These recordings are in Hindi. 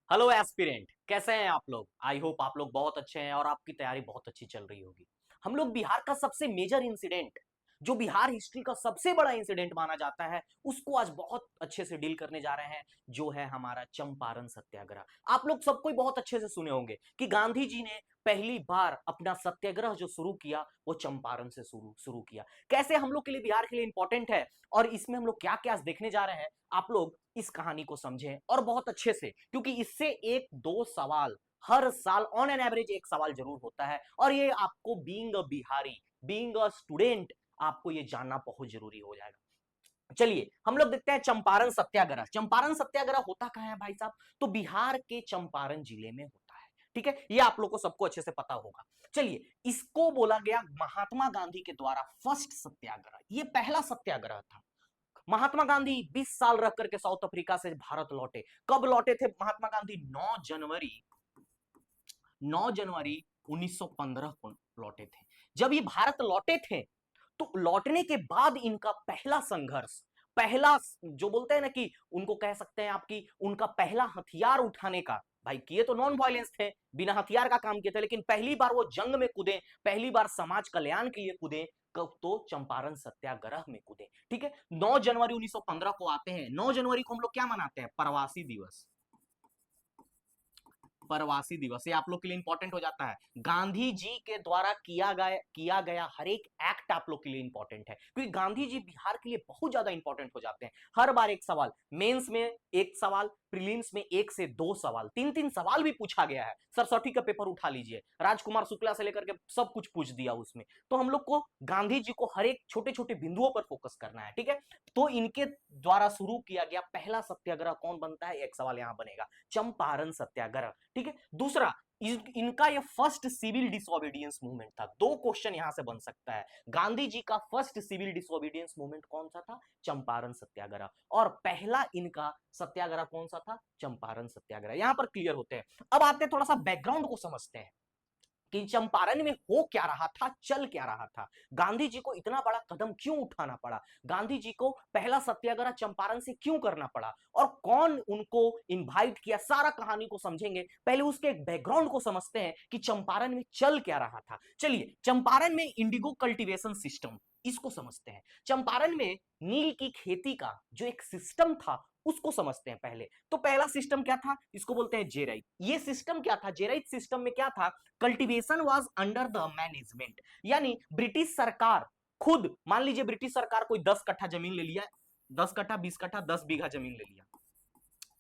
हेलो एस्पिरेंट, कैसे हैं आप लोग। आई होप आप लोग बहुत अच्छे हैं और आपकी तैयारी बहुत अच्छी चल रही होगी। हम लोग बिहार का सबसे मेजर इंसिडेंट, जो बिहार हिस्ट्री का सबसे बड़ा इंसिडेंट माना जाता है, उसको आज बहुत अच्छे से डील करने जा रहे हैं, जो है हमारा चंपारण सत्याग्रह। आप लोग सबको बहुत अच्छे से सुने होंगे कि गांधी जी ने पहली बार अपना सत्याग्रह जो शुरू किया वो चंपारण से शुरू शुरू किया। कैसे हम लोग के लिए, बिहार के लिए इंपॉर्टेंट है और इसमें हम लोग क्या क्या देखने जा रहे हैं, आप लोग इस कहानी को समझें और बहुत अच्छे से, क्योंकि इससे एक दो सवाल हर साल ऑन एन एवरेज एक सवाल जरूर होता है और ये आपको being a Bihari, being a student, आपको ये जानना बहुत जरूरी हो जाएगा। चलिए हम लोग देखते हैं चंपारण सत्याग्रह। चंपारण सत्याग्रह होता कहां है भाई साहब? तो बिहार के चंपारण जिले में होता है। ठीक है, ये आप लोग को सबको अच्छे से पता होगा। चलिए, इसको बोला गया महात्मा गांधी के द्वारा फर्स्ट सत्याग्रह, ये पहला सत्याग्रह था। महात्मा गांधी 20 साल रह करके साउथ अफ्रीका से भारत लौटे। कब लौटे थे महात्मा गांधी? 9 जनवरी 1915 को लौटे थे। जब ये भारत लौटे थे तो लौटने के बाद इनका पहला संघर्ष, पहला जो बोलते हैं ना कि उनको कह सकते हैं आपकी, उनका पहला हथियार उठाने का, भाई किए तो नॉन वायलेंस थे, बिना हथियार का काम किए थे, लेकिन पहली बार वो जंग में कूदे, पहली बार समाज कल्याण के लिए कूदे, कब? तो चंपारण सत्याग्रह में कूदे। ठीक है, 9 जनवरी 1915 को आते हैं। 9 जनवरी को हम लोग क्या मनाते हैं? प्रवासी दिवस। प्रवासी दिवस, ये आप लोग के लिए इंपॉर्टेंट हो जाता है। गांधी जी के द्वारा किया गया हर एक एक्ट आप लोग के लिए इंपॉर्टेंट है, क्योंकि गांधी जी बिहार के लिए बहुत ज्यादा इंपॉर्टेंट हो जाते हैं। हर बार एक सवाल, मेंस में एक सवाल, प्रीलिम्स में एक से दो सवाल, तीन तीन सवाल भी पूछा गया है। सरस्वती का पेपर उठा लीजिए, राजकुमार शुक्ला से लेकर के सब कुछ पूछ दिया उसमें। तो हम लोग को गांधी जी को हर एक छोटे छोटे बिंदुओं पर फोकस करना है। ठीक है, तो इनके द्वारा शुरू किया गया पहला सत्याग्रह कौन बनता है? एक सवाल यहां बनेगा, चंपारण सत्याग्रह। ठीक है, दूसरा, इनका ये फर्स्ट सिविल डिसोबीडियंस मूवमेंट था। दो क्वेश्चन यहां से बन सकता है। गांधी जी का फर्स्ट सिविल डिसोबीडियंस मूवमेंट कौन सा था? चंपारण सत्याग्रह। और पहला इनका सत्याग्रह कौन सा था? चंपारण सत्याग्रह। यहां पर क्लियर होते हैं। अब आते हैं थोड़ा सा बैकग्राउंड को समझते हैं कि चंपारण में हो क्या रहा था, चल क्या रहा था, गांधी जी को इतना बड़ा कदम क्यों उठाना पड़ा, गांधी जी को पहला सत्याग्रह चंपारण से क्यों करना पड़ा और कौन उनको इनवाइट किया, सारा कहानी को समझेंगे। पहले उसके एक बैकग्राउंड को समझते हैं कि चंपारण में चल क्या रहा था। चलिए, चंपारण में इंडिगो कल्टीवेशन सिस्टम, इसको समझते हैं। चंपारण में नील की खेती का जो एक सिस्टम था उसको समझते हैं पहले। तो पहला सिस्टम क्या था? इसको बोलते हैं जेराइट। ये सिस्टम क्या था? जेराइट सिस्टम में क्या था? Cultivation was under the management, यानी ब्रिटिश सरकार खुद, मान लीजिए ब्रिटिश सरकार कोई 10 कट्ठा जमीन ले लिया, 10 कट्ठा, 20 कट्ठा, 10 बीघा जमीन ले लिया,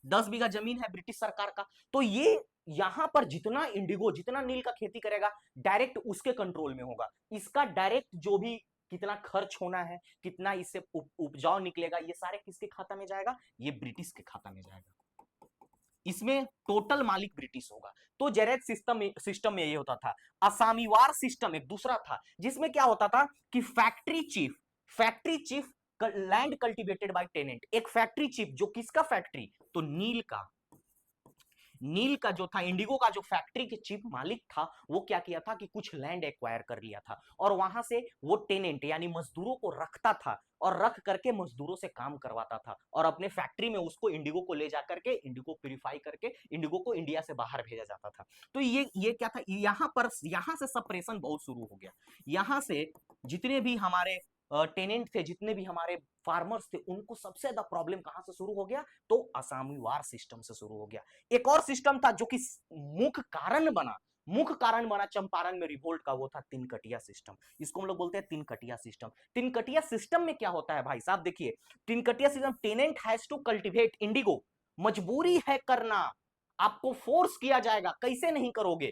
10 बीघा जमीन है ब्रिटिश सरकार का, तो ये यहां पर जितना इंडिगो, जितना नील का खेती करेगा, डायरेक्ट उसके कंट्रोल में होगा। इसका डायरेक्ट जो भी कितना खर्च होना है, कितना इससे उपजाऊ निकलेगा, ये सारे किसके खाता में जाएगा? ये ब्रिटिश के खाता में जाएगा। इसमें टोटल मालिक ब्रिटिश होगा। तो जेरेट सिस्टम में ये होता था। असामीवार सिस्टम एक दूसरा था, जिसमें क्या होता था कि factory chief land cultivated by tenant. एक फैक्ट्री चीफ, जो किसका फैक्ट्री? तो नील का जो था, इंडिगो का जो फैक्ट्री के चीफ मालिक था, वो क्या किया था कि कुछ लैंड एक्वायर कर लिया था और वहां से वो टेनेंट यानी मजदूरों को रखता था और रख करके मजदूरों से काम करवाता था और अपने फैक्ट्री में उसको, इंडिगो को ले जा करके, इंडिगो प्यूरिफाई करके इंडिगो को इंडिया से बाहर भेजा जाता था। तो ये क्या था, यहां से सेपरेशन बहुत शुरू हो गया। यहां से जितने भी हमारे टेनेंट थे, जितने भी हमारे फार्मर्स थे, उनको सबसे ज्यादा प्रॉब्लम कहां से शुरू हो गया? तो असामीवार सिस्टम से शुरू हो गया। एक और सिस्टम था जो कि मुख्य कारण बना चंपारण में रिवोल्ट का, वो था तिनकटिया सिस्टम। इसको हम लोग बोलते हैं तिनकटिया सिस्टम। तिनकटिया सिस्टम में क्या होता है भाई साहब? देखिए, Tinkathia system, tenant has to cultivate indigo, मजबूरी है करना, आपको फोर्स किया जाएगा, कैसे नहीं करोगे,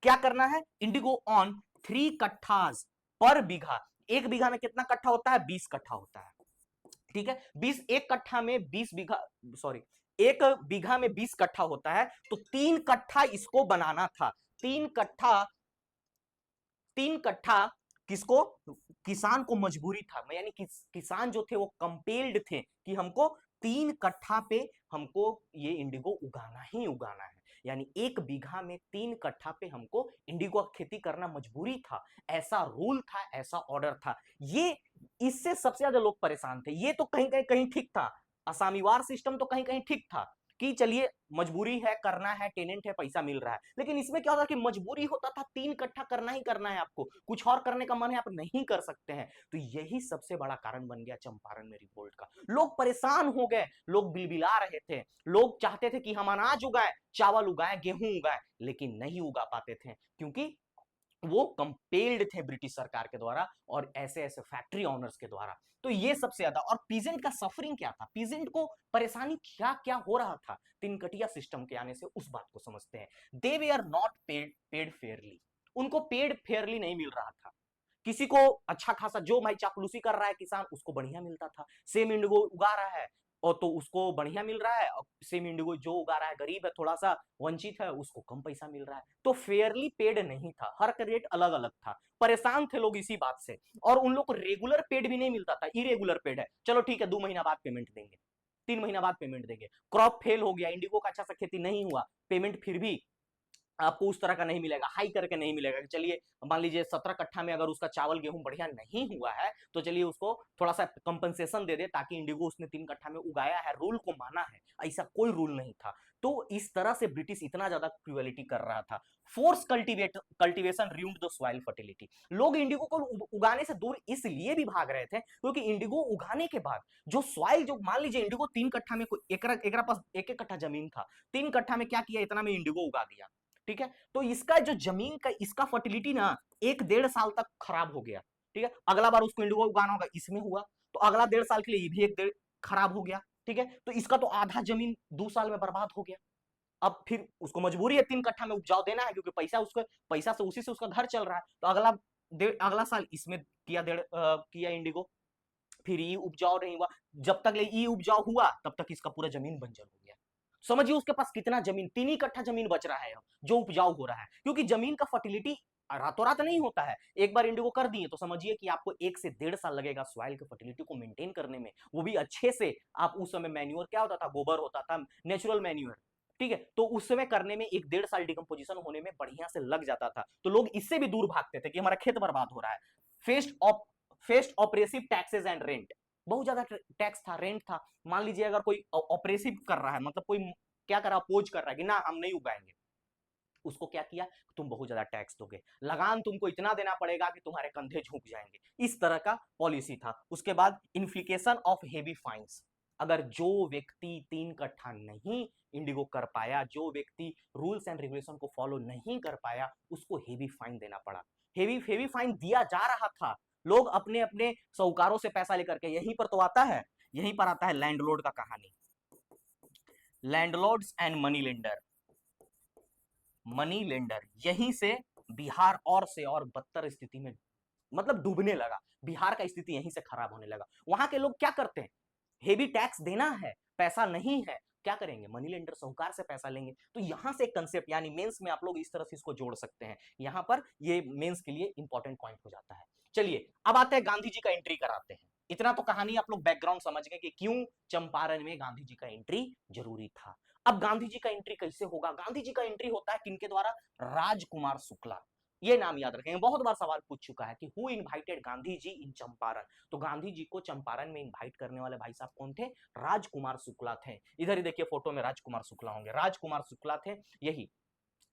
क्या करना है? इंडिगो ऑन 3 कट्ठास पर बीघा। एक बीघा में कितना कट्ठा होता है? 20 कट्ठा होता है। ठीक है, एक कट्ठा में 20 बीघा, सॉरी, एक बीघा में 20 कट्ठा होता है, तो 3 कट्ठा इसको बनाना था। 3 कट्ठा, 3 कट्ठा किसको? किसान को मजबूरी था, यानी किसान जो थे वो कंपेल्ड थे कि हमको 3 कट्ठा पे हमको ये इंडिगो उगाना ही उगाना है, यानी एक बीघा में 3 कट्ठा पे हमको इंडिगो खेती करना मजबूरी था। ऐसा रूल था, ऐसा ऑर्डर था। ये, इससे सबसे ज्यादा लोग परेशान थे। ये तो कहीं कहीं कहीं ठीक था, असामीवार सिस्टम तो कहीं कहीं ठीक था, कि चलिए मजबूरी है, करना है, टेनेंट है, पैसा मिल रहा है। लेकिन इसमें क्या होता कि मजबूरी होता था, 3 कट्ठा करना ही करना है आपको, कुछ और करने का मन है आप नहीं कर सकते हैं। तो यही सबसे बड़ा कारण बन गया चंपारण में रिवोल्ट का। लोग परेशान हो गए, लोग बिलबिला रहे थे, लोग चाहते थे कि हम अनाज उगाएं, चावल उगाएं, गेहूं उगाएं, लेकिन नहीं उगा पाते थे क्योंकि वो कंपेल्ड थे ब्रिटिश सरकार के द्वारा और ऐसे ऐसे फैक्ट्री ओनर्स के द्वारा। तो ये सबसे ज्यादा। और पीजेंट का सफरिंग क्या था, पीजेंट को परेशानी क्या क्या हो रहा था तीन कटिया सिस्टम के आने से, उस बात को समझते हैं। दे वे आर नॉट पेड फेयरली, उनको पेड फेयरली नहीं मिल रहा था। किसी को अच्छा खासा, जो भाई चापलूसी कर रहा है किसान, उसको बढ़िया मिलता था। सेम इंडिगो उगा रहा है और तो उसको बढ़िया मिल रहा है, और सेम इंडिगो जो उगा रहा है, गरीब है, थोड़ा सा वंचित है, उसको कम पैसा मिल रहा है। तो फेयरली पेड नहीं था, हर का रेट अलग अलग था। परेशान थे लोग इसी बात से। और उन लोग को रेगुलर पेड भी नहीं मिलता था, इरेगुलर पेड है, चलो ठीक है 2 महीना बाद पेमेंट देंगे, 3 महीना बाद पेमेंट देंगे। क्रॉप फेल हो गया, इंडिगो का अच्छा सा खेती नहीं हुआ, पेमेंट फिर भी आपको उस तरह का नहीं मिलेगा, हाई करके नहीं मिलेगा। चलिए मान लीजिए 17 कट्ठा में अगर उसका चावल गेहूं बढ़िया नहीं हुआ है तो चलिए उसको थोड़ा सा कंपनसेशन दे दे, ताकि इंडिगो उसने 3 कट्ठा में उगाया है, रूल को माना है। ऐसा कोई रूल नहीं था। तो इस तरह से ब्रिटिश इतना ज्यादा क्रुएलिटी कर रहा था। Force cultivation ruined the soil fertility. लोग इंडिगो को उगाने से दूर इसलिए भी भाग रहे थे क्योंकि इंडिगो उगाने के बाद जो सॉइल, जो मान लीजिए इंडिगो 3 कट्ठा में, एक पास 1-1 कट्ठा जमीन था, 3 कट्ठा में क्या किया, इतना में इंडिगो उगा दिया, ठीक है। तो इसका जो जमीन का इसका फर्टिलिटी ना 1-1.5 साल तक खराब हो गया, ठीक है। अगला बार उसको इंडिगो उगाना होगा, इसमें हुआ तो अगला 1.5 साल के लिए ये भी 1 डेढ़ खराब हो गया, ठीक है। तो इसका तो आधा जमीन 2 साल में बर्बाद हो गया। अब फिर उसको मजबूरी है 3 कट्ठा में उपजाऊ देना है, क्योंकि पैसा उसको, पैसा से उसी से उसका घर चल रहा है। तो अगला साल इसमें किया इंडिगो, फिर ई उपजाऊ नहीं हुआ। जब तक ई उपजाऊ हुआ तब तक इसका पूरा जमीन बंजर हो गया। समझिए उसके पास कितना जमीन, 3 ही कट्ठा जमीन बच रहा है अब जो उपजाऊ हो रहा है, क्योंकि जमीन का फर्टिलिटी रातों रात नहीं होता है। एक बार इंडिगो कर दिए तो समझिए कि आपको 1 से 1.5 साल लगेगा सॉइल की फर्टिलिटी को मेंटेन करने में, वो भी अच्छे से। आप उस समय मैन्योर क्या होता था, गोबर होता था, नेचुरल मैन्योर, ठीक है। तो उस समय करने में 1-1.5 साल डिकम्पोजिशन होने में बढ़िया से लग जाता था। तो लोग इससे भी दूर भागते थे कि हमारा खेत बर्बाद हो रहा है। Fest oppressive taxes and rent, बहुत ज्यादा टैक्स था, रेंट था। मान लीजिए अगर कोई ऑपरेसिव कर रहा है, मतलब कोई क्या कर रहा है, अपोज कर रहा है कि ना हम नहीं उगाएंगे, उसको क्या किया, तुम बहुत ज्यादा टैक्स दोगे, लगान तुमको इतना देना पड़ेगा कि तुम्हारे कंधे झुक जाएंगे, इस तरह का पॉलिसी था। उसके बाद इन्फ्लिकेशन ऑफ हेवी फाइन्स। अगर जो व्यक्ति 3 कट्ठा नहीं इंडिगो कर पाया, जो व्यक्ति रूल्स एंड रेगुलेशन को फॉलो नहीं कर पाया, उसको हेवी फाइन देना पड़ा। हेवी हेवी फाइन दिया जा रहा था। लोग अपने अपने साहूकारों से पैसा लेकर के, यहीं पर तो आता है, यहीं पर आता है लैंडलॉर्ड का कहानी। Landlords and money lender, money lender, यहीं से बिहार और से और बदतर स्थिति में, मतलब डूबने लगा। बिहार का स्थिति यहीं से खराब होने लगा। वहां के लोग क्या करते हैं, हेवी टैक्स देना है, पैसा नहीं है, क्या करेंगे, मनी लेंडर साहूकार से पैसा लेंगे। तो यहां से कंसेप्ट, यानी मेंस में आप लोग इस तरह से इसको जोड़ सकते हैं। यहां पर ये मेंस के लिए इंपॉर्टेंट पॉइंट हो जाता है। चलिए अब आते हैं गांधी जी का एंट्री कराते हैं। इतना तो कहानी आप लोग बैकग्राउंड समझ गए कि क्यों चंपारण में गांधी जी का एंट्री जरूरी था। अब गांधी जी का एंट्री कैसे होगा, गांधी जी का एंट्री होता है किनके द्वारा, राजकुमार शुक्ला। ये नाम याद रखेंगे, बहुत बार सवाल पूछ चुका है कि हु इनवाइटेड गांधी जी इन चंपारण। तो गांधी जी को चंपारण में इनवाइट करने वाले भाई साहब कौन थे, राजकुमार शुक्ला थे। इधर ही देखिए फोटो में राजकुमार शुक्ला होंगे, राजकुमार शुक्ला थे। यही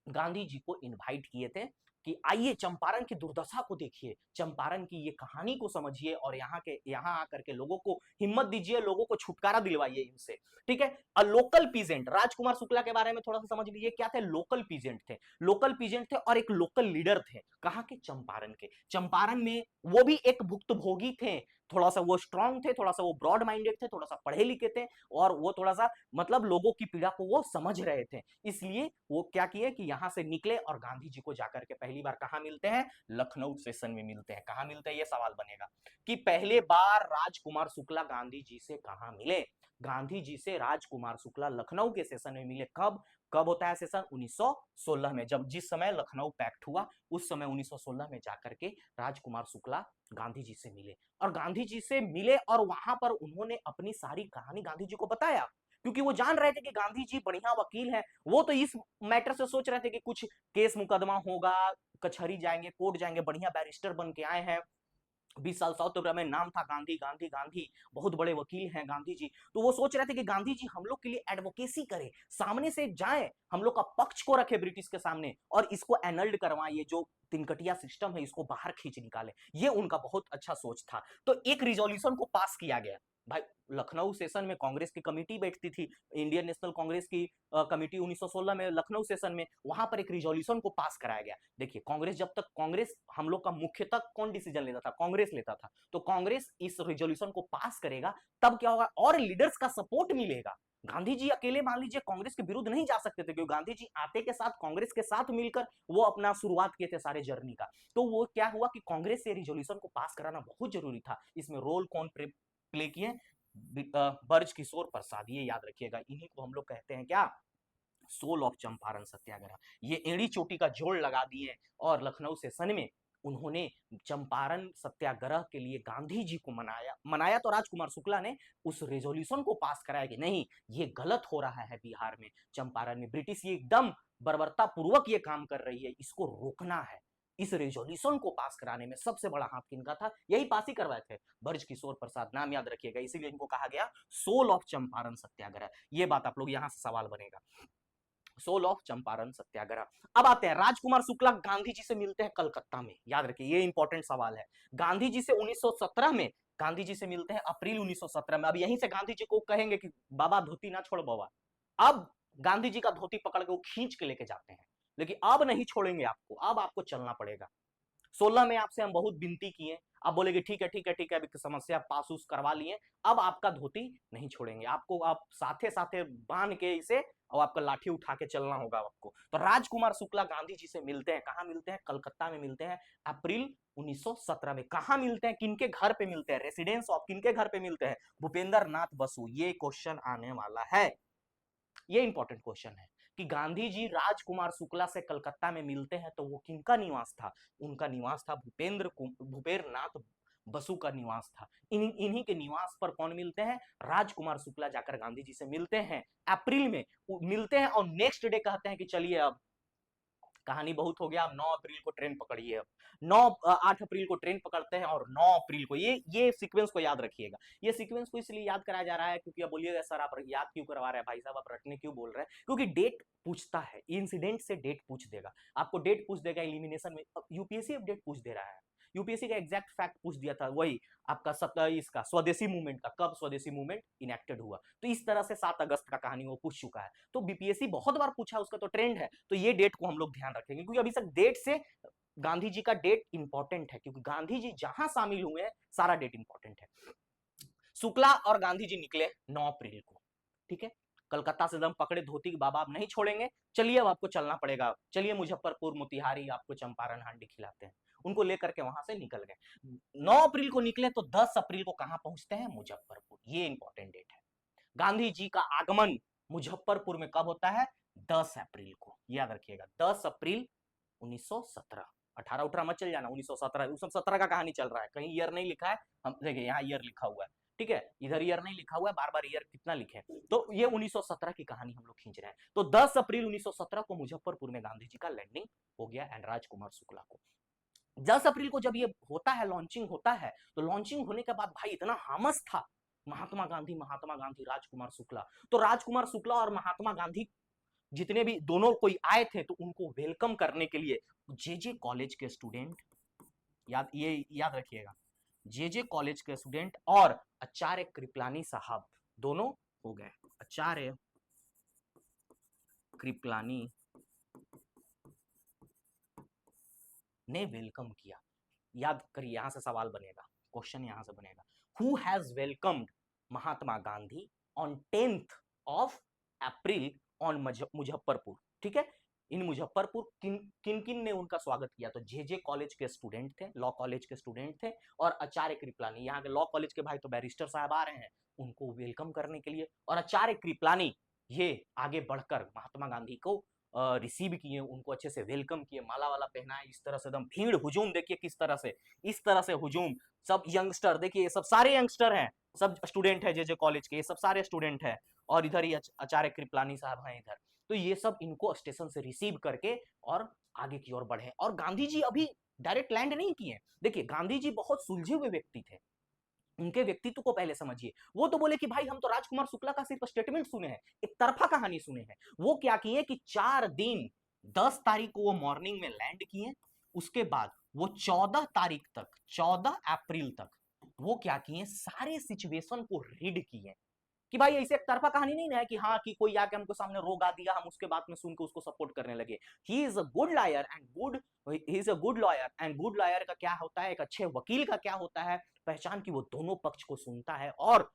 गांधी जी को इनवाइट किए थे कि आइए चंपारण की दुर्दशा को देखिए, चंपारण की ये कहानी को समझिए, और यहाँ आकर के लोगों को हिम्मत दीजिए, लोगों को छुटकारा दिलवाइए इनसे, ठीक है। A local peasant, Rajkumar Shukla के बारे में थोड़ा सा समझ लीजिए, क्या थे, लोकल पीजेंट थे। लोकल पीजेंट थे और एक लोकल लीडर थे, कहाँ के, चंपारण के। चंपारण में वो भी एक भुक्तभोगी थे, थोड़ा सा वो स्ट्रांग थे, थोड़ा सा वो ब्रॉड माइंडेड थे, थोड़ा सा पढ़े लिखे थे, और वो थोड़ा सा मतलब लोगों की पीड़ा को वो समझ रहे थे। इसलिए वो क्या किए कि यहां से निकले और गांधी जी को जाकर के पहली बार कहां मिलते हैं, लखनऊ सेशन में मिलते हैं। कहां मिलते हैं, ये सवाल बनेगा कि पहले बार राजकुमार शुक्ला गांधी जी से कहां मिले। गांधी जी से राजकुमार शुक्ला लखनऊ के सेशन में मिले। कब कब होता है सेशन, 1916 में, जब जिस समय लखनऊ पैक्ट हुआ उस समय 1916 में जाकर के राजकुमार शुक्ला गांधी जी से मिले। और गांधी जी से मिले और वहां पर उन्होंने अपनी सारी कहानी गांधी जी को बताया, क्योंकि वो जान रहे थे कि गांधी जी बढ़िया वकील हैं। वो तो इस मैटर से सोच रहे थे कि कुछ केस मुकदमा होगा, कचहरी जाएंगे, कोर्ट जाएंगे, बढ़िया बैरिस्टर बन के आए हैं, 20 साल साउथ अफ्रीका में नाम था गांधी गांधी गांधी, बहुत बड़े वकील हैं गांधी जी। तो वो सोच रहे थे कि गांधी जी हम लोग के लिए एडवोकेसी करें, सामने से जाएं, हम लोग का पक्ष को रखे ब्रिटिश के सामने और इसको एनल्ड करवाएं, ये जो तिनकटिया सिस्टम है इसको बाहर खींच निकाले। ये उनका बहुत अच्छा सोच था। तो एक रिजोल्यूशन को पास किया गया भाई। लखनऊ सेशन में कांग्रेस की कमेटी बैठती थी, इंडियन नेशनल कांग्रेस की कमेटी 1916 में लखनऊ सेशन में, वहां पर एक रिजोल्यूशन को पास कराया गया। देखिए कांग्रेस, जब तक कांग्रेस हम लोग का मुख्य तक कौन डिसीजन लेता था, कांग्रेस लेता था। तो कांग्रेस इस रिजोल्यूशन को पास करेगा तब क्या होगा, और लीडर्स का सपोर्ट मिलेगा। गांधी जी अकेले मान लीजिए कांग्रेस के विरुद्ध नहीं जा सकते थे, क्योंकि गांधी जी आते के साथ कांग्रेस के साथ मिलकर वो अपना शुरुआत किए थे सारे जर्नी का। तो वो क्या हुआ कि कांग्रेस से रिजोल्यूशन को पास कराना बहुत जरूरी था। इसमें रोल कौन प्ले किए, बर्ज किशोर प्रसाद, ये याद रखिएगा। इन्हीं को हम लोग कहते हैं क्या, सोल ऑफ चंपारण सत्याग्रह। ये एड़ी चोटी का जोड़ लगा दिए और लखनऊ सेशन में उन्होंने चंपारण सत्याग्रह के लिए गांधी जी को मनाया तो राजकुमार शुक्ला ने उस रेजोल्यूशन को पास कराया कि नहीं ये गलत हो रहा है बिहार में, चंपारण में ब्रिटिश ये एकदम बर्बरता पूर्वक ये काम कर रही है, इसको रोकना है। इस रेजोल्यूशन को पास कराने में सबसे बड़ा हाथ किनका था, यही पास ही करवाए थे बर्ज किशोर प्रसाद, नाम याद रखिएगा, इसीलिए इनको कहा गया सोल ऑफ चंपारण सत्याग्रह। ये बात आप लोग यहां से सवाल बनेगा, सोल ऑफ चंपारण सत्याग्रह। अब आते हैं राजकुमार शुक्ला गांधी जी से मिलते हैं कलकत्ता में, याद रखिए ये इंपॉर्टेंट सवाल है। गांधी जी से 1917 में गांधी जी से मिलते हैं अप्रैल 1917 में। अब यहीं से गांधी जी को कहेंगे कि बाबा धोती ना छोड़ बाबा। अब गांधी जी का धोती पकड़ के वो खींच के लेके जाते हैं, लेकिन अब नहीं छोड़ेंगे आपको, अब आपको चलना पड़ेगा। 16 में आपसे हम बहुत विनती किए, आप बोलेगे ठीक है ठीक है ठीक है, अभी समस्या पास उस करवा लिए, अब आपका धोती नहीं छोड़ेंगे, आपको आप साथे साथे बांध के इसे और आपका लाठी उठा के चलना होगा आपको। तो राजकुमार शुक्ला गांधी जी से मिलते हैं, कहां मिलते हैं, कलकत्ता में मिलते हैं अप्रैल 1917 में। कहां मिलते हैं, किनके घर पे मिलते हैं, रेसिडेंस ऑफ किनके घर पे मिलते हैं, भूपेंद्र नाथ बसु। ये क्वेश्चन आने वाला है, ये इंपॉर्टेंट क्वेश्चन है कि गांधी जी राजकुमार शुक्ला से कलकत्ता में मिलते हैं तो वो किनका निवास था, उनका निवास था भूपेंद्र नाथ बसु का निवास था। इन्हीं के निवास पर कौन मिलते हैं, राजकुमार शुक्ला जाकर गांधी जी से मिलते हैं अप्रैल में, मिलते हैं और नेक्स्ट डे कहते हैं कि चलिए अब कहानी बहुत हो गया, अब 9 अप्रैल को ट्रेन पकड़िए। अब 8 अप्रैल को ट्रेन पकड़ते हैं और 9 अप्रैल को, ये सीक्वेंस को याद रखिएगा। ये सीक्वेंस को इसलिए याद कराया जा रहा है क्योंकि अब बोलिएगा सर आप याद क्यों करवा रहे हैं भाई साहब, आप रटने क्यों बोल रहे हैं, क्योंकि डेट पूछता है, इंसिडेंट से डेट पूछ देगा, आपको डेट पूछ देगा एलिमिनेशन में। यूपीएससी अब डेट पूछ दे रहा है, यूपीएससी का एग्जैक्ट फैक्ट पूछ दिया था, वही आपका इसका स्वदेशी मूवमेंट का, कब स्वदेशी मूवमेंट इनेक्टेड हुआ। तो इस तरह से 7 अगस्त का कहानी वो पूछ चुका है। तो बीपीएससी बहुत बार पूछा, उसका तो ट्रेंड है। तो ये डेट को हम लोग ध्यान रखेंगे क्योंकि अभी तक डेट से गांधी जी का डेट इंपॉर्टेंट है, क्योंकि गांधी जी जहां शामिल हुए हैं सारा डेट इंपॉर्टेंट है। शुक्ला और गांधी जी निकले 9 अप्रैल को, ठीक है, कलकत्ता से दम पकड़े धोती के बाबा आप नहीं छोड़ेंगे, चलिए अब आपको चलना पड़ेगा, चलिए मुजफ्फरपुर मोतिहारी आपको चंपारण हांडी खिलाते हैं। उनको लेकर के वहां से निकल गए। 9 अप्रैल को निकले तो 10 अप्रैल को कहां पहुंचते हैं, मुजफ्फरपुर। ये इंपॉर्टेंट डेट है। गांधी जी का आगमन मुजफ्फरपुर में कब होता है, 10 अप्रैल को, याद रखिएगा 10 अप्रैल 1917। 18 मत चल जाना, 1917 1917 का कहानी चल रहा है, कहीं ईयर नहीं लिखा है, हम देखिए यहाँ ईयर लिखा हुआ है, ठीक है, इधर ईयर नहीं लिखा हुआ है, बार बार ईयर कितना लिखे, तो ये 1917 की कहानी हम लोग खींच रहे हैं। तो 10 अप्रैल 1917 को मुजफ्फरपुर में गांधी जी का लैंडिंग हो गया एंड राजकुमार शुक्ला को। 10 अप्रैल को जब ये होता है, लॉन्चिंग होता है, तो लॉन्चिंग होने के बाद भाई इतना हामस था, महात्मा गांधी राजकुमार शुक्ला। तो राजकुमार शुक्ला और महात्मा गांधी जितने भी दोनों कोई आए थे तो उनको वेलकम करने के लिए जेजे कॉलेज के स्टूडेंट, याद रखिएगा, जेजे कॉलेज के स्टूडेंट और आचार्य कृपलानी साहब दोनों हो गए, आचार्य कृपलानी ने वेलकम किया। याद करिए, यहां से सवाल बनेगा, क्वेश्चन यहां से बनेगा, who has welcomed Mahatma Gandhi on 10th of April on Muzaffarpur, ठीक है, इन मुजफ्फरपुर किन किन ने उनका स्वागत किया, तो जेजे कॉलेज के स्टूडेंट थे, लॉ कॉलेज के स्टूडेंट थे, और आचार्य कृपलानी, यहाँ के लॉ कॉलेज के भाई तो बैरिस्टर साहब आ रहे हैं उनको वेलकम करने के लिए, और आचार्य कृपलानी ये आगे बढ़कर महात्मा गांधी को रिसीव किए, उनको अच्छे से वेलकम किए, माला वाला पहनाए, इस तरह से एकदम भीड़ हुजूम देखिए किस तरह से, इस तरह से हुजूम, सब यंगस्टर देखिए, सब सारे यंगस्टर हैं, सब स्टूडेंट है जेजे कॉलेज के, ये सब सारे स्टूडेंट है, और इधर ही आचार्य कृपलानी साहब हैं इधर। तो ये सब इनको स्टेशन से रिसीव करके और आगे की ओर बढ़े। और गांधी जी अभी डायरेक्ट लैंड नहीं किए। देखिए गांधी जी बहुत सुलझे हुए व्यक्ति थे, उनके व्यक्तित्व को पहले समझिए। वो तो बोले कि भाई हम तो राजकुमार शुक्ला का सिर्फ स्टेटमेंट सुने हैं, एक तरफा कहानी सुने हैं। वो क्या किए कि 4 दिन 10 तारीख को वो मॉर्निंग में लैंड किए, उसके बाद वो 14 तारीख तक, 14 अप्रैल तक वो क्या किए, सारे सिचुएशन को रीड किए। कि भाई ऐसे एक तरफा कहानी नहीं ना है कि हाँ कि कोई आके हमको सामने रोगा दिया, हम उसके बात में सुन के उसको सपोर्ट करने लगे। He is a good lawyer and good, he is a good lawyer and good lawyer का क्या होता है, एक अच्छे वकील का क्या होता है पहचान, की वो दोनों पक्ष को सुनता है और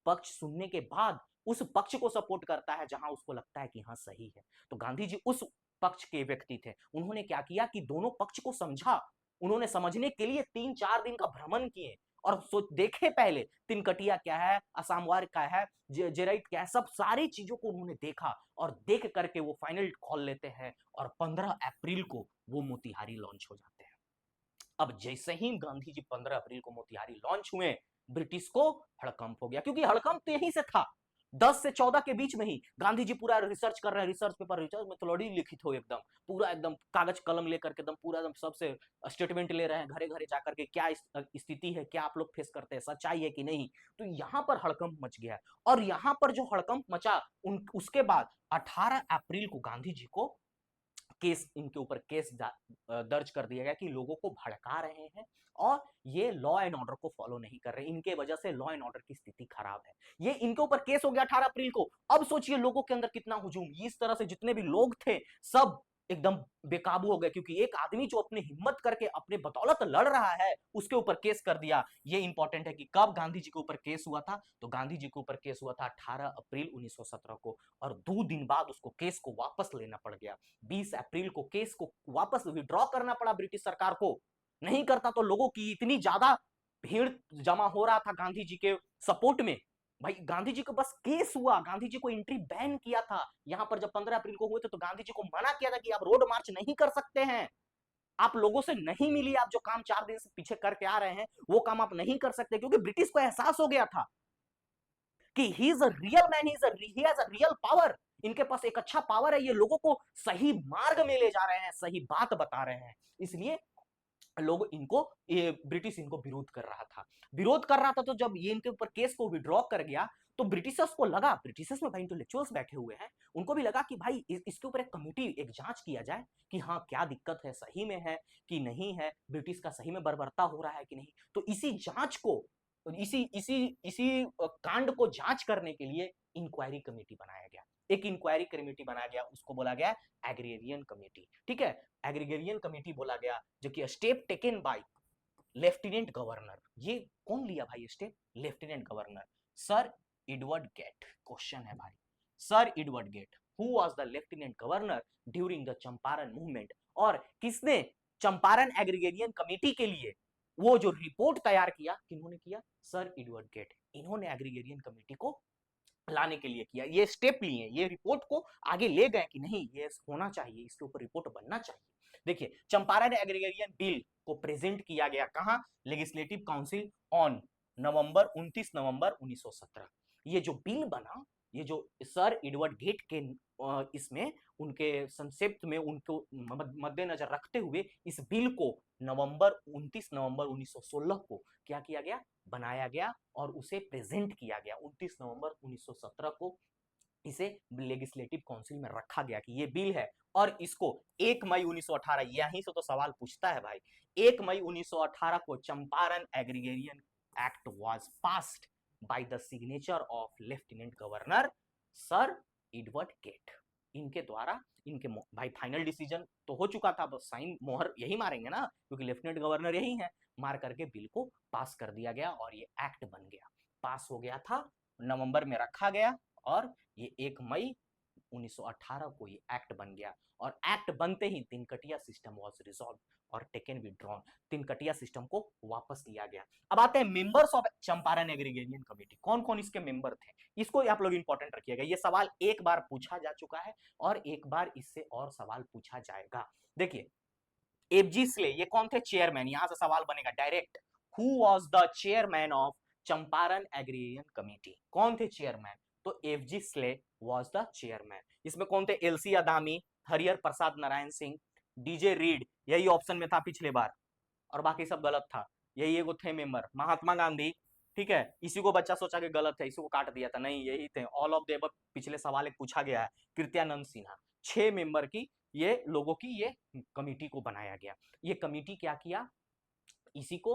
पक्ष सुनने के बाद उस पक्ष को सपोर्ट करता है जहां उसको लगता है कि हाँ सही है। तो गांधी जी उस पक्ष के व्यक्ति थे। उन्होंने क्या किया कि दोनों पक्ष को समझा। उन्होंने समझने के लिए 3-4 दिन का भ्रमण किए और देखे पहले तिनकटिया क्या है, असामवार क्या है, जेराइट क्या है, सब सारी चीजों को उन्होंने देखा और देख करके वो फाइनल कॉल लेते हैं और 15 अप्रैल को वो मोतिहारी लॉन्च हो जाते हैं। अब जैसे ही गांधी जी 15 अप्रैल को मोतिहारी लॉन्च हुए, ब्रिटिश को हड़कंप हो गया, क्योंकि हड़कंप तो यहीं से था। 10 से 14 के बीच में ही गांधी जी पूरा रिसर्च कर रहे हैं, रिसर्च पेपर, रिसर्च मेथोडोलॉजी लिखित हो एकदम पूरा, एकदम कागज कलम लेकर के एकदम पूरा एकदम सबसे स्टेटमेंट ले रहे हैं, घरे घरे जाकर के क्या स्थिति है, क्या आप लोग फेस करते हैं, सच्चाई है कि नहीं। तो यहाँ पर हड़कंप मच गया। और यहाँ पर जो हड़कंप मचा उसके बाद 18 अप्रैल को गांधी जी को केस, इनके ऊपर केस दर्ज कर दिया गया कि लोगों को भड़का रहे हैं और ये लॉ एंड ऑर्डर को फॉलो नहीं कर रहे, इनके वजह से लॉ एंड ऑर्डर की स्थिति खराब है। ये इनके ऊपर केस हो गया 18 अप्रैल को। अब सोचिए लोगों के अंदर कितना हुजूम, इस तरह से जितने भी लोग थे सब एकदम बेकाबू हो गए, क्योंकि एक आदमी जो अपनी हिम्मत करके अपने बदौलत लड़ रहा है उसके ऊपर केस कर दिया। ये इंपॉर्टेंट है कि कब गांधी जी के ऊपर केस हुआ था, तो गांधी जी के ऊपर केस हुआ था 18 अप्रैल 1917 को, और 2 दिन बाद उसको केस को वापस लेना पड़ गया। 20 अप्रैल को केस को वापस विड्रॉ करना पड़ा ब्रिटिश सरकार को। नहीं करता तो लोगों की इतनी ज्यादा भीड़ जमा हो रहा था गांधी जी के सपोर्ट में। भाई गांधी जी को बस केस हुआ, गांधी जी को एंट्री बैन किया था यहां पर, जब 15 अप्रैल को हुए थे तो गांधी जी को मना किया था कि आप रोड मार्च नहीं कर सकते हैं, आप लोगों से नहीं मिली, आप जो काम 4 दिन से पीछे करके आ रहे हैं वो काम आप नहीं कर सकते, क्योंकि ब्रिटिश को एहसास हो गया था कि he is a real man, he has a real power, इनके पास एक अच्छा पावर है, ये लोगों को सही मार्ग में ले जा रहे हैं, सही बात बता रहे हैं। इसलिए लोग इनको, ये ब्रिटिश इनको विरोध कर रहा था, विरोध कर रहा था। तो जब ये इनके ऊपर केस को विड्रॉ कर गया तो ब्रिटिशर्स को लगा, ब्रिटिशर्स में भाई इंटेलेक्चुअल्स बैठे हुए हैं, उनको भी लगा कि भाई इसके ऊपर एक कमेटी, एक जांच किया जाए कि हाँ क्या दिक्कत है, सही में है कि नहीं है, ब्रिटिश का सही में बर्बरता हो रहा है कि नहीं। तो इसी जांच को, इसी इसी इसी कांड को जांच करने के लिए इंक्वायरी कमेटी बनाया गया। एक इंक्वायरी कमेटी बनाया गया, उसको बोला गया एग्रीगेरियन कमेटी। ठीक है, एग्रीगेरियन कमेटी बोला गया, जो कि step taken by lieutenant governor. ये कौन लिया भाई step? Lieutenant governor sir Edward Gait. Question है भाई, sir Edward Gait who was the lieutenant governor during the Champaran movement, और किसने चंपारण एग्रीगेरियन कमेटी के लिए वो जो रिपोर्ट तैयार किया, किन्होंने किया? Sir Edward Gait. इन्होंने एग्रीगेरियन कमेटी को लाने के लिए किया, ये स्टेप लिए, ये रिपोर्ट को आगे ले गए कि नहीं ये होना चाहिए, इसके ऊपर रिपोर्ट बनना चाहिए। देखिए चंपारण एग्रीगेरियन बिल को प्रेजेंट किया गया कहां? लेजिस्लेटिव काउंसिल ऑन नवंबर 29 नवंबर 1917। ये जो बिल बना, ये जो सर एडवर्ड गेट के इसमें उनके संक्षिप्त में उनको मद्देनजर रखते हुए इस बिल को नवंबर 29 नवंबर 1916 को क्या किया गया? बनाया गया और उसे प्रेजेंट किया गया 29 नवंबर 1917 को। इसे लेजिस्लेटिव काउंसिल में रखा गया कि ये बिल है, और इसको 1 मई 1918, यहीं से तो सवाल पूछता है भाई, 1 मई 1918 को Champaran agrarian act was passed by the signature of lieutenant governor sir Edward Gait. इनके द्वारा, इनके भाई फाइनल डिसीजन तो हो चुका था, बस साइन मोहर यही मारेंगे ना, क्योंकि लेफ्टिनेंट गवर्नर यही है, मार करके बिल को पास कर दिया गया और ये एक्ट बन गया, पास हो गया था, नवंबर में रखा गया और ये 1 मई 1918 को ये एक्ट बन गया। और एक्ट बनते ही तिनकटिया सिस्टम वाज रिजॉल्व और टेकन विड्रॉन, तिनकटिया सिस्टम को वापस लिया गया। अब आते हैं members of Champaran agrarian committee, कौन कौन इसके मेंबर थे, इसको आप लोग इंपॉर्टेंट रखिएगा, ये सवाल एक बार पूछा जा चुका है और एक बार इससे और सवाल पूछा जाएगा। देखिए एफजी स्ले, ये कौन थे? चेयरमैन, यहां से सवाल बनेगा direct, who was the chairman of Champaran agrarian committee, कौन थे चेयरमैन? तो FG Sly was the chairman. इसमें कौन थे? LC Adami, Harihar Prasad Narayan Singh, DJ Reid, यही ऑप्शन में था पिछले बार, और बाकी सब गलत था। यही एगो थे मेंबर, महात्मा गांधी, ठीक है, इसी को बच्चा सोचा कि गलत है, इसी को काट दिया था, नहीं यही थे। ऑल ऑफ द एबव पिछले सवाल एक पूछा गया है। कृत्यानंद सिन्हा, 6 मेंबर की ये लोगों की ये कमिटी को बनाया गया। ये कमिटी क्या किया, इसी को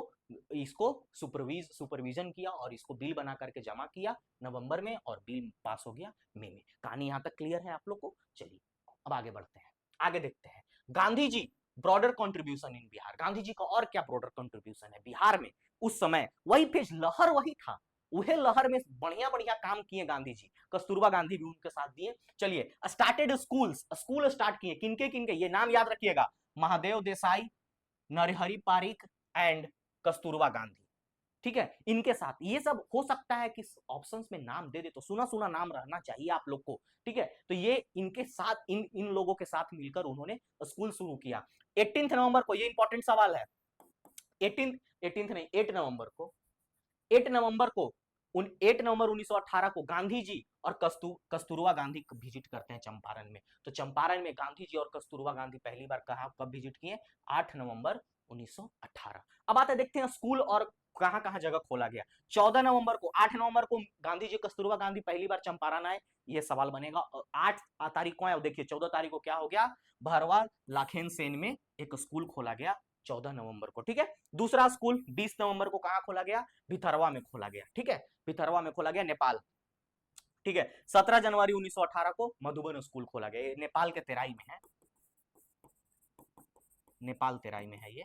इसको सुपरविजन किया और इसको बिल बना करके जमा किया नवंबर में, और बिल पास हो गया मई में। कहानी यहां तक क्लियर है आप लोग को? चलिए अब आगे बढ़ते हैं, आगे देखते हैं Gandhi ji broader contribution in Bihar. Gandhi ji का और क्या ब्रॉडर कंट्रीब्यूशन है बिहार में? उस समय वही पेज लहर वही था, वही लहर में बढ़िया बढ़िया काम किए गांधी जी। कस्तूरबा गांधी भी उनके साथ दिए। चलिए, स्टार्टेड स्कूल्स, स्कूल स्टार्ट किए, किनके किनके, ये नाम याद रखिएगा, महादेव देसाई, नरहरि पारिक एंड कस्तूरबा गांधी, ठीक है। इनके साथ ये सब हो सकता है कि ऑप्शंस में नाम दे दे, तो सुना सुना नाम रहना चाहिए आप लोग को, ठीक है। तो ये इनके साथ, इन लोगों के साथ मिलकर उन्होंने स्कूल शुरू किया। 18 नवंबर को, ये इंपॉर्टेंट सवाल है, 18 नहीं 8 नवंबर को, 8 नवंबर को 8 नवंबर 1918 को गांधी जी और कस्तूरबा गांधी विजिट करते हैं चंपारण में। तो चंपारण में गांधी जी और कस्तूरबा गांधी पहली बार कहा, कब विजिट किए? 8 नवंबर 1918। अब आते देखते हैं स्कूल और कहां कहां जगह खोला गया। 14 नवंबर को, 8 नवंबर को गांधी जी कस्तूरबा गांधी पहली बार चंपारण आए, ये सवाल बनेगा। 8 तारीख को आए, देखिए 14 तारीख को क्या हो गया, भरवा लाखेन सेन में एक स्कूल खोला गया 14 नवंबर को, ठीक है। दूसरा स्कूल 20 नवंबर को कहां खोला गया? भितरवा में खोला गया, ठीक है, भितरवा में खोला गया, नेपाल, ठीक है। 17 जनवरी 1918 को मधुबन स्कूल खोला गया, ये नेपाल के तेराई में है, नेपाल तेराई में है ये,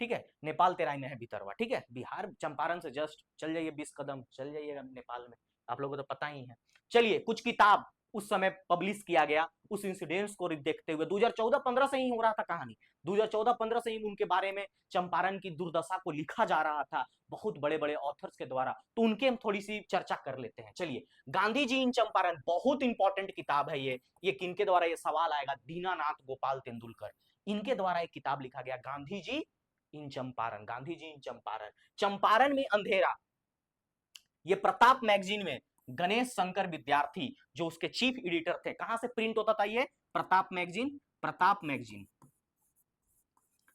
ठीक है, नेपाल तेराई में है भितरवा, ठीक है। बिहार चंपारण से जस्ट चल जाइए 20 कदम चल जाइएगा नेपाल में, आप लोगों को तो पता ही है। चलिए, कुछ किताब उस समय पब्लिश किया गया उस इंसिडेंट्स को देखते हुए। 2014-15 से ही हो रहा था कहानी, 2014-15 से ही उनके बारे में, चंपारण की दुर्दशा को लिखा जा रहा था बहुत बड़े बड़े ऑथर्स के द्वारा, तो उनके हम थोड़ी सी चर्चा कर लेते हैं। चलिए, गांधी जी इन चंपारण, बहुत इंपॉर्टेंट किताब है ये किनके द्वारा, ये सवाल आएगा, दीनानाथ गोपाल तेंदुलकर, इनके द्वारा एक किताब लिखा गया, गांधी जी इन चंपारण, गांधी जी इन चंपारण। चंपारण में अंधेरा, ये प्रताप मैगजीन में गणेश शंकर विद्यार्थी जो उसके चीफ एडिटर थे, कहां से प्रिंट होता था ये? Pratap magazine, Pratap magazine,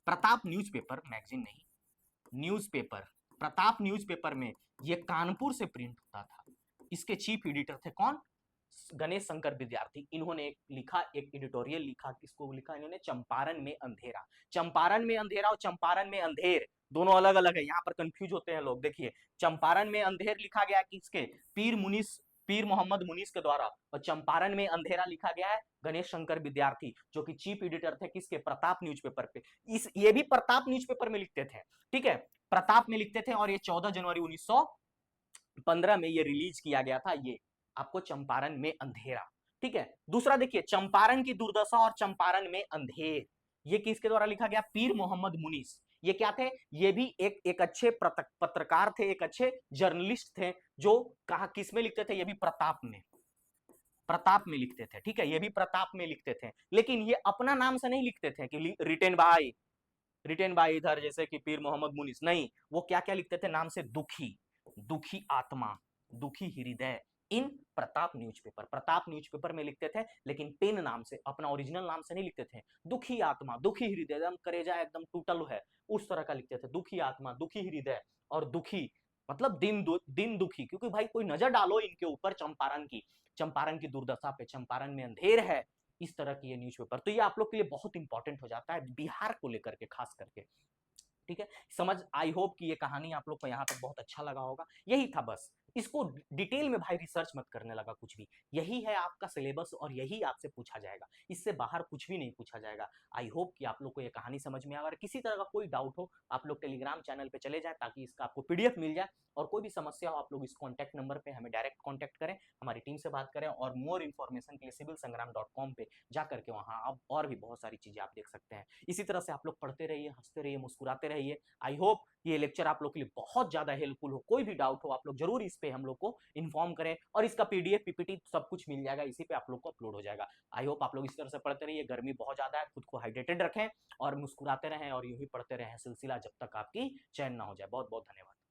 Pratap newspaper, magazine नहीं, न्यूज़पेपर, प्रताप न्यूज़पेपर में ये कानपुर से प्रिंट होता था। इसके चीफ एडिटर थे कौन? गणेश शंकर विद्यार्थी। इन्होंने एक लिखा, एक एडिटोरियल लिखा, किसको लिखा इन्होंने? चंपारण में अंधेरा। चंपारण में अंधेरा और चंपारण में अंधेर दोनों अलग अलग है, यहाँ पर कंफ्यूज होते हैं लोग। देखिए, चंपारण में अंधेर लिखा गया किसके? पीर मोहम्मद मुनीस के द्वारा, और चंपारण में अंधेरा लिखा गया है गणेश शंकर विद्यार्थी, जो कि चीफ एडिटर थे किसके? प्रताप न्यूज़पेपर पे। ये भी प्रताप न्यूज़पेपर में लिखते थे, ठीक है, प्रताप में लिखते थे, और ये 14 जनवरी 1915 में ये रिलीज किया गया था, ये आपको चंपारण में अंधेरा, ठीक है। दूसरा देखिए, चंपारण की दुर्दशा और चंपारण में अंधेर, ये किसके द्वारा लिखा गया? पीर मोहम्मद मुनीस। ये क्या थे? ये भी एक अच्छे पत्रकार थे, एक अच्छे जर्नलिस्ट थे, जो कहा किस में लिखते थे? ये भी प्रताप में, प्रताप में लिखते थे, ठीक है, ये भी प्रताप में लिखते थे। लेकिन ये अपना नाम से नहीं लिखते थे कि रिटेन बाय इधर, जैसे कि पीर मोहम्मद मुनीस, नहीं, वो क्या क्या लिखते थे नाम से? दुखी, दुखी आत्मा, दुखी हृदय, इन प्रताप न्यूज़पेपर, प्रताप न्यूज़पेपर में लिखते थे, लेकिन पेन नाम से, अपना ओरिजिनल नाम से नहीं लिखते थे। दुखी आत्मा, दुखी हृदय, एकदम करेजा एकदम टूटल है उस तरह का लिखते थे, दुखी आत्मा, दुखी हृदय, और दुखी मतलब दिन दुखी, क्योंकि भाई कोई नजर डालो इनके ऊपर, चंपारण की दुर्दशा पे, चंपारण में अंधेर है, इस तरह की ये न्यूज़पेपर। तो ये आप लोग के लिए बहुत इंपॉर्टेंट हो जाता है बिहार को लेकर के खास करके, ठीक है। समझ, आई होप कि ये कहानी आप लोग को यहाँ तक बहुत अच्छा लगा होगा। यही था बस, इसको डिटेल में भाई रिसर्च मत करने लगा कुछ भी, यही है आपका सिलेबस और यही आपसे पूछा जाएगा, इससे बाहर कुछ भी नहीं पूछा जाएगा। आई होप कि आप लोग को ये कहानी समझ में आए। अगर किसी तरह का कोई डाउट हो, आप लोग टेलीग्राम चैनल पे चले जाए, ताकि इसका आपको पीडीएफ मिल जाए, और कोई भी समस्या हो आप लोग इस कॉन्टैक्ट नंबर पे हमें डायरेक्ट कॉन्टैक्ट करें, हमारी टीम से बात करें, और मोर इन्फॉर्मेशन के लिए civilsangram.com पे जा करके वहाँ आप और भी बहुत सारी चीजें आप देख सकते हैं। इसी तरह से आप लोग पढ़ते रहिए, हंसते रहिए, मुस्कुराते रहिए। आई होप ये लेक्चर आप लोग के लिए बहुत ज्यादा हेल्पफुल हो। कोई भी डाउट हो आप लोग जरूर इस पे हम लोग को इन्फॉर्म करें, और इसका पीडीएफ पीपीटी सब कुछ मिल जाएगा, इसी पे आप लोग को अपलोड हो जाएगा। आई होप आप लोग इस तरह से पढ़ते रहिए। गर्मी बहुत ज्यादा है, खुद को हाइड्रेटेड रखें और मुस्कुराते रहें, और यूं ही पढ़ते रहें सिलसिला, जब तक आपकी चैन ना हो जाए। बहुत बहुत धन्यवाद।